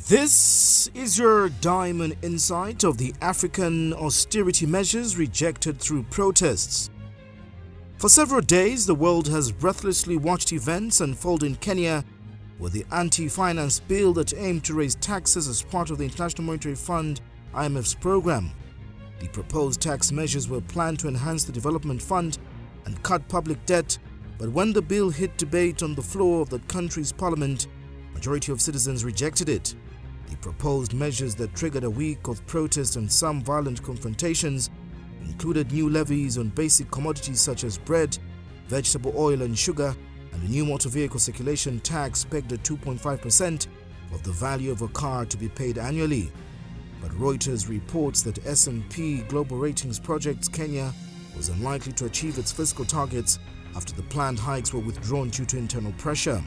This is your Diamond Insight of the African austerity measures rejected through protests. For several days, the world has breathlessly watched events unfold in Kenya, where the anti-finance bill that aimed to raise taxes as part of the International Monetary Fund (IMF's) program. The proposed tax measures were planned to enhance the development fund and cut public debt, but when the bill hit debate on the floor of the country's parliament, majority of citizens rejected it. The proposed measures that triggered a week of protests and some violent confrontations included new levies on basic commodities such as bread, vegetable oil and sugar, and a new motor vehicle circulation tax pegged at 2.5% of the value of a car to be paid annually. But Reuters reports that S&P Global Ratings projects Kenya was unlikely to achieve its fiscal targets after the planned hikes were withdrawn due to internal pressure.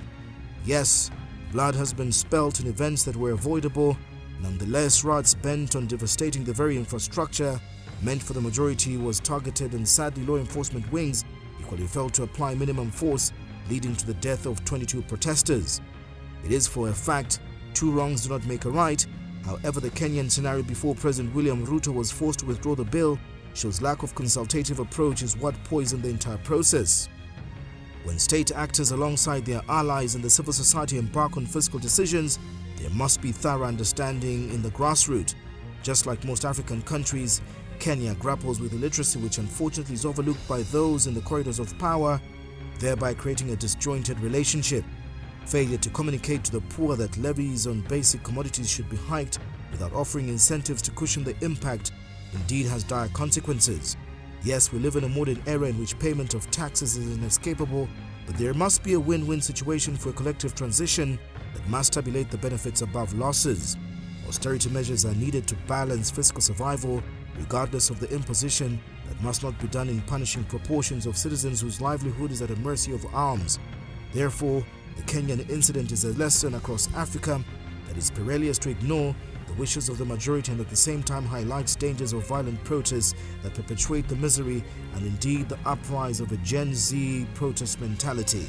Yes, blood has been spilt in events that were avoidable. Nonetheless, riots bent on devastating the very infrastructure meant for the majority was targeted, and sadly law enforcement wings equally failed to apply minimum force, leading to the death of 22 protesters. It is for a fact, two wrongs do not make a right. However, the Kenyan scenario before President William Ruto was forced to withdraw the bill shows lack of consultative approach is what poisoned the entire process. When state actors alongside their allies and the civil society embark on fiscal decisions, there must be thorough understanding in the grassroots. Just like most African countries, Kenya grapples with illiteracy, which unfortunately is overlooked by those in the corridors of power, thereby creating a disjointed relationship. Failure to communicate to the poor that levies on basic commodities should be hiked without offering incentives to cushion the impact indeed has dire consequences. Yes, we live in a modern era in which payment of taxes is inescapable, but there must be a win-win situation for a collective transition that must tabulate the benefits above losses. Austerity measures are needed to balance fiscal survival, regardless of the imposition that must not be done in punishing proportions of citizens whose livelihood is at the mercy of arms. Therefore, the Kenyan incident is a lesson across Africa that is perilous to ignore the wishes of the majority and at the same time highlights dangers of violent protests that perpetuate the misery and indeed the uprise of a Gen Z protest mentality.